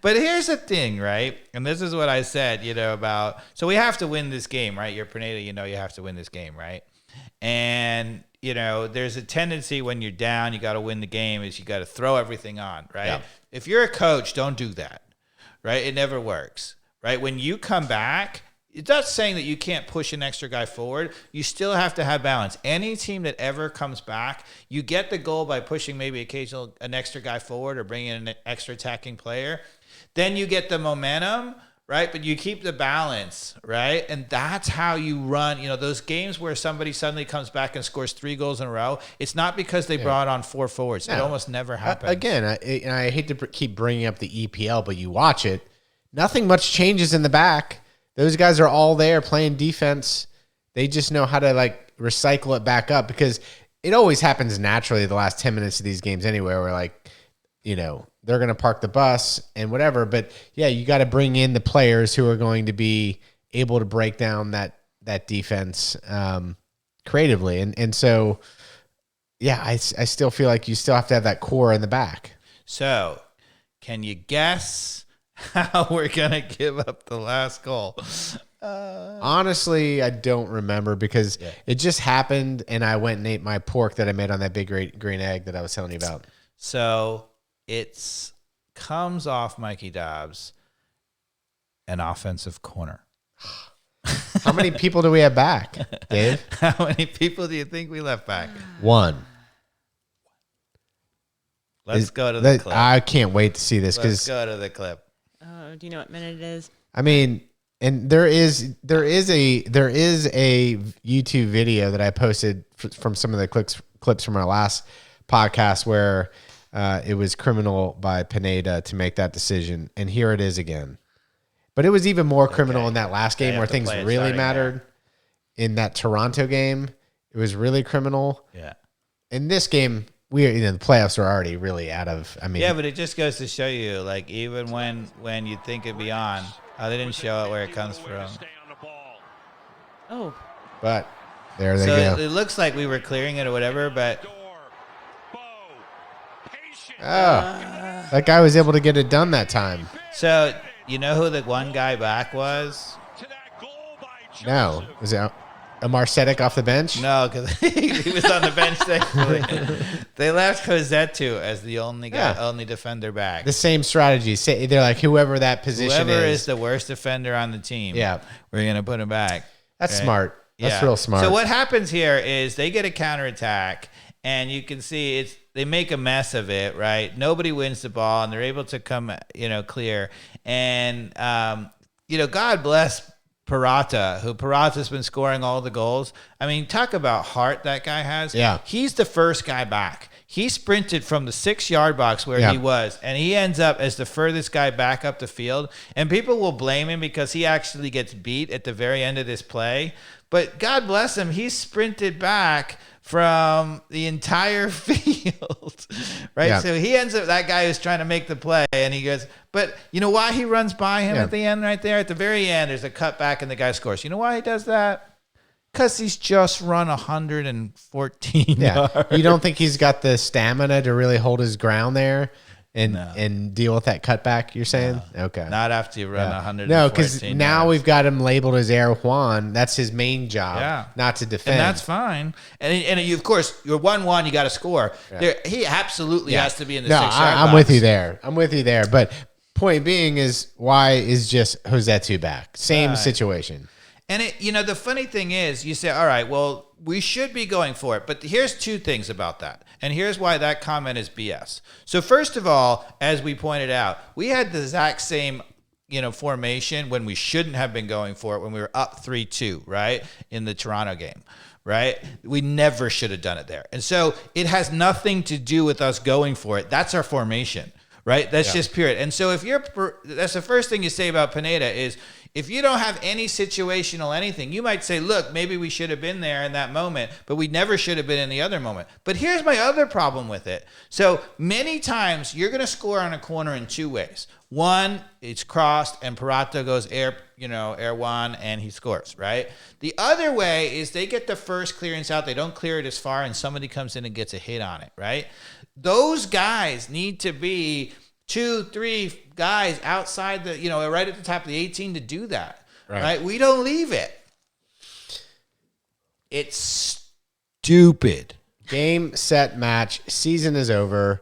But here's the thing, right? And this is what I said, about, so we have to win this game, right? You're Pineda, you have to win this game, right? And, there's a tendency when you're down, you got to win the game, is you got to throw everything on, right? Yeah. If you're a coach, don't do that, right? It never works, right? When you come back, it's not saying that you can't push an extra guy forward. You still have to have balance. Any team that ever comes back, you get the goal by pushing maybe an extra guy forward or bringing in an extra attacking player. Then you get the momentum, right? But you keep the balance, right? And that's how you run, those games where somebody suddenly comes back and scores 3 goals in a row. It's not because they brought on 4 forwards. No. It almost never happens. Again, I hate to keep bringing up the EPL, but you watch it, nothing much changes in the back. Those guys are all there playing defense. They just know how to recycle it back up, because it always happens naturally the last 10 minutes of these games anyway, where they're going to park the bus and whatever. But yeah, you got to bring in the players who are going to be able to break down that defense creatively. And so, yeah, I still feel like you still have to have that core in the back. So can you guess how we're going to give up the last goal? Honestly, I don't remember, because it just happened and I went and ate my pork that I made on that big green egg that I was telling you about. So it comes off Mikey Dobbs, an offensive corner. How many people do we have back, Dave? How many people do you think we left back? 1. Let's go to the clip. I can't wait to see this, Let's go to the clip. Oh, do you know what minute it is? I mean, and there is a YouTube video that I posted from some of the clips from our last podcast where it was criminal by Pineda to make that decision, and here it is again. But it was even more criminal in that last game where things really mattered. In that Toronto game, it was really criminal. Yeah. In this game, the playoffs are already really out of. Yeah, but it just goes to show you, even when you think it'd be on, they didn't show it where it comes from. Oh. But there they go. So it looks like we were clearing it or whatever, but. That guy was able to get it done that time. So you know who the one guy back was? No, was it a Marcetic off the bench? No, because he was on the bench. They left Cosetto as the only guy, only defender back. The same strategy. They're like, whoever that position Whoever is the worst defender on the team, we're gonna put him back. That's smart. That's real smart. So what happens here is they get a counterattack, and you can see they make a mess of it, right? Nobody wins the ball, and they're able to come, clear. And God bless Parata's been scoring all the goals. I mean, talk about heart that guy has. Yeah. He's the first guy back. He sprinted from the 6-yard box where he was, and he ends up as the furthest guy back up the field. And people will blame him because he actually gets beat at the very end of this play. But God bless him, he sprinted back from the entire field, right? Yeah. So he ends up, that guy who's trying to make the play, and he goes, but you know why he runs by him at the end right there? At the very end, there's a cutback and the guy scores. You know why he does that? Because he's just run 114 yards. You don't think he's got the stamina to really hold his ground there and deal with that cutback, you're saying? No. Okay. Not after you run 114 No, because now we've got him labeled as Air Juan. That's his main job, not to defend. And that's fine. And you, of course, you're 1-1, you got to score. Yeah. He absolutely has to be in the 6-yard box. I'm with you there. But point being is, why is just Josetu back? Same situation. And the funny thing is, you say, all right, well, we should be going for it. But here's 2 things about that. And here's why that comment is BS. So first of all, as we pointed out, we had the exact same, formation when we shouldn't have been going for it when we were up 3-2, right? In the Toronto game, right? We never should have done it there. And so it has nothing to do with us going for it. That's our formation, right? That's just period. And so that's the first thing you say about Pineda is, if you don't have any situational anything, you might say, look, maybe we should have been there in that moment, but we never should have been in the other moment. But here's my other problem with it. So many times you're going to score on a corner in 2 ways. One, it's crossed and Parata goes air one, and he scores, right? The other way is they get the first clearance out. They don't clear it as far, and somebody comes in and gets a hit on it, right? Those guys need to be 2, 3 guys outside the, right at the top of the 18 to do that. Right. We don't leave it. It's stupid. Game, set, match. Season is over.